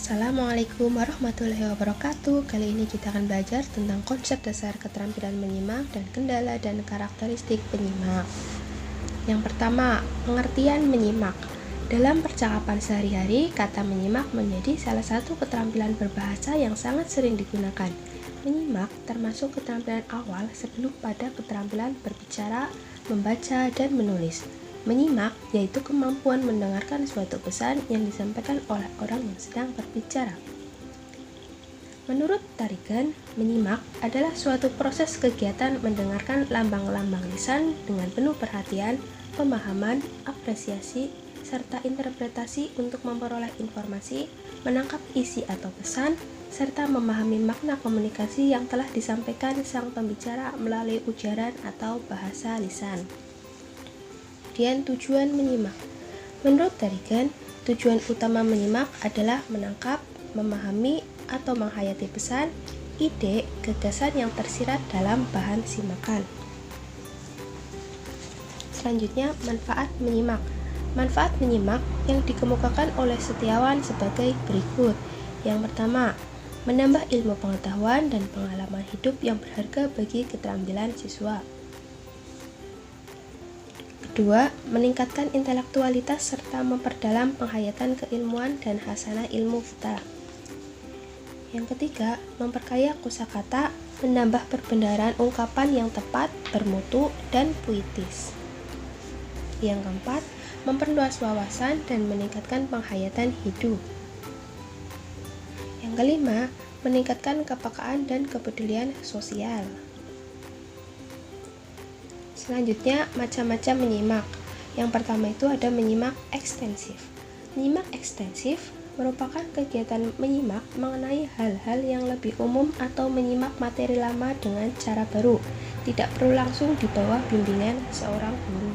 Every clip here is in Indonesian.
Assalamualaikum warahmatullahi wabarakatuh. Kali ini kita akan belajar tentang konsep dasar keterampilan menyimak dan kendala dan karakteristik penyimak. Yang pertama, pengertian menyimak. Dalam percakapan sehari-hari, kata menyimak menjadi salah satu keterampilan berbahasa yang sangat sering digunakan. Menyimak termasuk keterampilan awal sebelum pada keterampilan berbicara, membaca, dan menulis. Menyimak yaitu kemampuan mendengarkan suatu pesan yang disampaikan oleh orang yang sedang berbicara. Menurut Tarigan, menyimak adalah suatu proses kegiatan mendengarkan lambang-lambang lisan dengan penuh perhatian, pemahaman, apresiasi, serta interpretasi untuk memperoleh informasi, menangkap isi atau pesan, serta memahami makna komunikasi yang telah disampaikan sang pembicara melalui ujaran atau bahasa lisan. Kemudian tujuan menyimak. Menurut Tarigan, tujuan utama menyimak adalah menangkap, memahami, atau menghayati pesan, ide, gagasan yang tersirat dalam bahan simakan. Selanjutnya, manfaat menyimak. Manfaat menyimak yang dikemukakan oleh Setiawan sebagai berikut. Yang pertama, menambah ilmu pengetahuan dan pengalaman hidup yang berharga bagi keterampilan siswa. Kedua, meningkatkan intelektualitas serta memperdalam penghayatan keilmuan dan hasanah ilmu kita. Yang ketiga, memperkaya kosakata, menambah perbendaharaan ungkapan yang tepat, bermutu, dan puitis. Yang keempat, memperluas wawasan dan meningkatkan penghayatan hidup. Yang kelima, meningkatkan kepekaan dan kepedulian sosial. Selanjutnya, macam-macam menyimak. Yang pertama itu ada menyimak ekstensif. Menyimak ekstensif merupakan kegiatan menyimak mengenai hal-hal yang lebih umum atau menyimak materi lama dengan cara baru, tidak perlu langsung di bawah bimbingan seorang guru.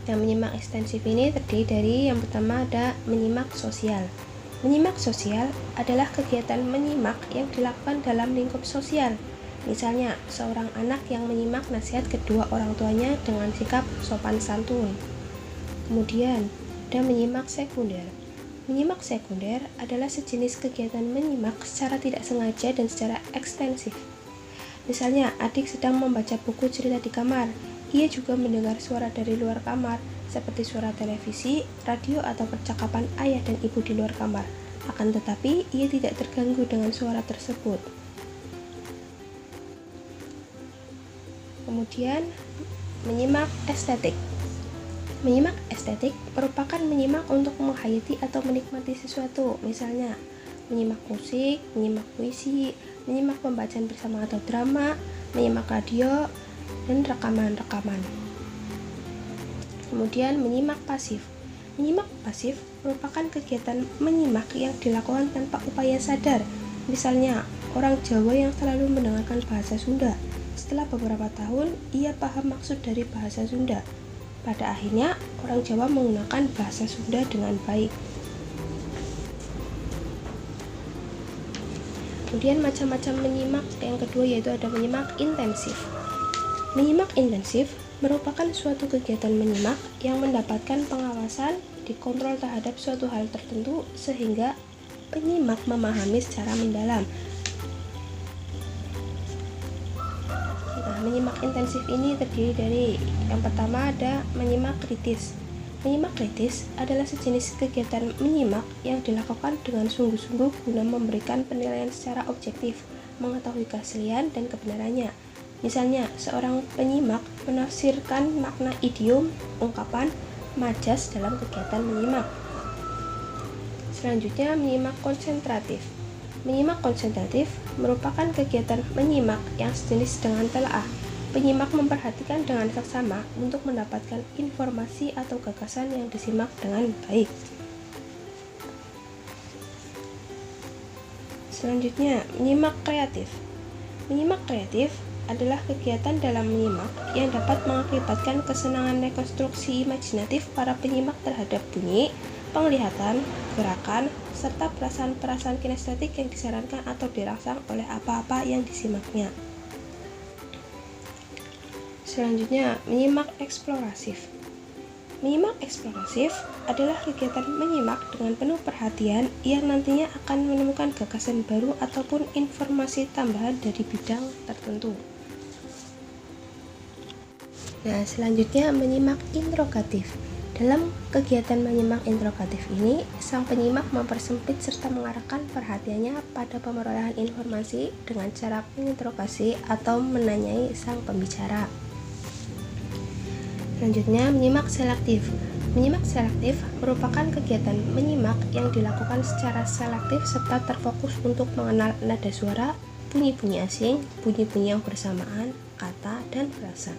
Yang menyimak ekstensif ini terdiri dari yang pertama ada menyimak sosial. Menyimak sosial adalah kegiatan menyimak yang dilakukan dalam lingkup sosial. Misalnya, seorang anak yang menyimak nasihat kedua orang tuanya dengan sikap sopan santun. Kemudian, ada menyimak sekunder. Menyimak sekunder adalah sejenis kegiatan menyimak secara tidak sengaja dan secara ekstensif. Misalnya, adik sedang membaca buku cerita di kamar. Ia juga mendengar suara dari luar kamar, seperti suara televisi, radio, atau percakapan ayah dan ibu di luar kamar. Akan tetapi, ia tidak terganggu dengan suara tersebut. Kemudian, menyimak estetik. Menyimak estetik merupakan menyimak untuk menghayati atau menikmati sesuatu. Misalnya, menyimak musik, menyimak puisi, menyimak pembacaan bersama atau drama, menyimak radio, dan rekaman-rekaman. Kemudian, menyimak pasif. Menyimak pasif merupakan kegiatan menyimak yang dilakukan tanpa upaya sadar. Misalnya, orang Jawa yang selalu mendengarkan bahasa Sunda. Setelah beberapa tahun, ia paham maksud dari bahasa Sunda. Pada akhirnya, orang Jawa menggunakan bahasa Sunda dengan baik. Kemudian macam-macam menyimak yang kedua yaitu ada menyimak intensif. Menyimak intensif merupakan suatu kegiatan menyimak yang mendapatkan pengawasan, dikontrol terhadap suatu hal tertentu sehingga penyimak memahami secara mendalam. Menyimak intensif ini terdiri dari yang pertama ada menyimak kritis. Menyimak kritis adalah sejenis kegiatan menyimak yang dilakukan dengan sungguh-sungguh guna memberikan penilaian secara objektif, mengetahui keaslian dan kebenarannya. Misalnya, seorang penyimak menafsirkan makna idiom, ungkapan, majas dalam kegiatan menyimak. Selanjutnya, menyimak konsentratif. Menyimak konsentratif merupakan kegiatan menyimak yang sejenis dengan telaah. Penyimak memperhatikan dengan seksama untuk mendapatkan informasi atau gagasan yang disimak dengan baik. Selanjutnya, menyimak kreatif. Menyimak kreatif adalah kegiatan dalam menyimak yang dapat mengakibatkan kesenangan rekonstruksi imajinatif para penyimak terhadap bunyi, penglihatan, gerakan, serta perasaan-perasaan kinestetik yang disarankan atau dirangsang oleh apa-apa yang disimaknya. Selanjutnya, menyimak eksplorasif. Menyimak eksplorasif adalah kegiatan menyimak dengan penuh perhatian yang nantinya akan menemukan gagasan baru ataupun informasi tambahan dari bidang tertentu. Nah, selanjutnya menyimak interogatif. Dalam kegiatan menyimak interogatif ini, sang penyimak mempersempit serta mengarahkan perhatiannya pada pemerolehan informasi dengan cara menginterogasi atau menanyai sang pembicara. Selanjutnya, menyimak selektif. Menyimak selektif merupakan kegiatan menyimak yang dilakukan secara selektif serta terfokus untuk mengenal nada suara, bunyi-bunyi asing, bunyi-bunyi yang bersamaan, kata, dan frasa.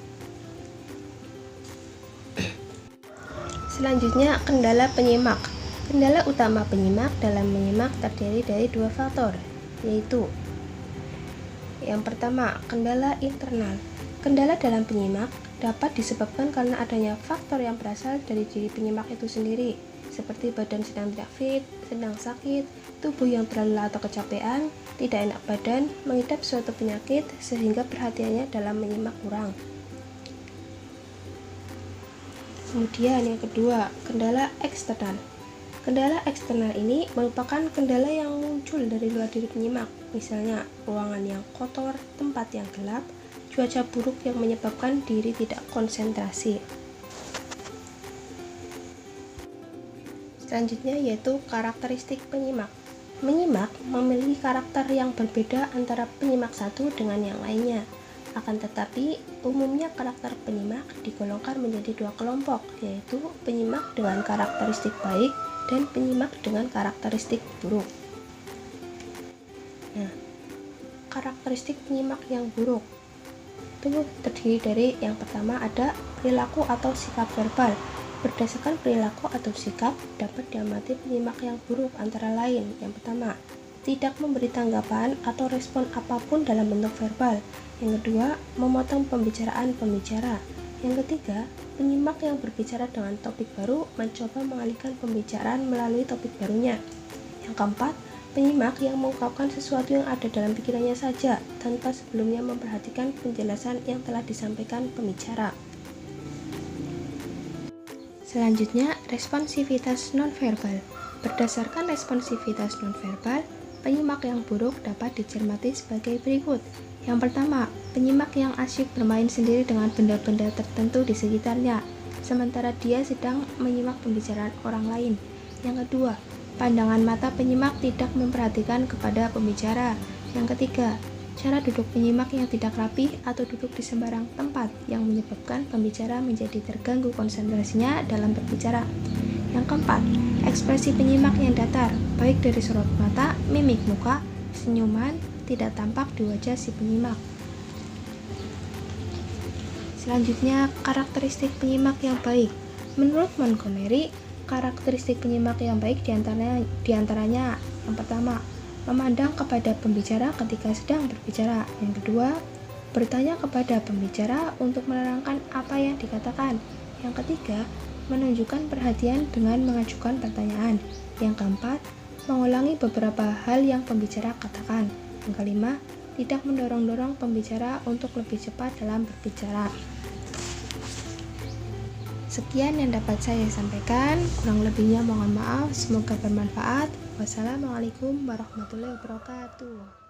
Selanjutnya, kendala penyimak. Kendala utama penyimak dalam menyimak terdiri dari dua faktor, yaitu yang pertama, kendala internal. Kendala dalam penyimak dapat disebabkan karena adanya faktor yang berasal dari diri penyimak itu sendiri, seperti badan sedang tidak fit, sedang sakit, tubuh yang terlalu lelah atau kecapean, tidak enak badan, mengidap suatu penyakit, sehingga perhatiannya dalam menyimak kurang. Kemudian yang kedua, kendala eksternal. Kendala eksternal ini merupakan kendala yang muncul dari luar diri penyimak, misalnya ruangan yang kotor, tempat yang gelap, cuaca buruk yang menyebabkan diri tidak konsentrasi. Selanjutnya yaitu karakteristik penyimak. Menyimak memiliki karakter yang berbeda antara penyimak satu dengan yang lainnya. Akan tetapi, umumnya karakter penyimak digolongkan menjadi dua kelompok, yaitu penyimak dengan karakteristik baik dan penyimak dengan karakteristik buruk. Nah, karakteristik penyimak yang buruk itu terdiri dari yang pertama ada perilaku atau sikap verbal. Berdasarkan perilaku atau sikap dapat diamati penyimak yang buruk antara lain. Yang pertama, tidak memberi tanggapan atau respon apapun dalam bentuk verbal. Yang kedua, memotong pembicaraan pembicara. Yang ketiga, penyimak yang berbicara dengan topik baru mencoba mengalihkan pembicaraan melalui topik barunya. Yang keempat, penyimak yang mengungkapkan sesuatu yang ada dalam pikirannya saja tanpa sebelumnya memperhatikan penjelasan yang telah disampaikan pembicara. Selanjutnya, responsivitas nonverbal. Berdasarkan responsivitas nonverbal, penyimak yang buruk dapat dicermati sebagai berikut. Yang pertama, penyimak yang asyik bermain sendiri dengan benda-benda tertentu di sekitarnya, sementara dia sedang menyimak pembicaraan orang lain. Yang kedua, pandangan mata penyimak tidak memperhatikan kepada pembicara. Yang ketiga, cara duduk penyimak yang tidak rapi atau duduk di sembarang tempat yang menyebabkan pembicara menjadi terganggu konsentrasinya dalam berbicara. Yang keempat, ekspresi penyimak yang datar, baik dari sorot mata, mimik muka, senyuman, tidak tampak di wajah si penyimak. Selanjutnya, karakteristik penyimak yang baik. Menurut Montgomery, karakteristik penyimak yang baik diantaranya yang pertama, memandang kepada pembicara ketika sedang berbicara. Yang kedua, bertanya kepada pembicara untuk menerangkan apa yang dikatakan. Yang ketiga, menunjukkan perhatian dengan mengajukan pertanyaan. Yang keempat, mengulangi beberapa hal yang pembicara katakan. Yang kelima, tidak mendorong-dorong pembicara untuk lebih cepat dalam berbicara. Sekian yang dapat saya sampaikan, kurang lebihnya mohon maaf, semoga bermanfaat. Wassalamualaikum warahmatullahi wabarakatuh.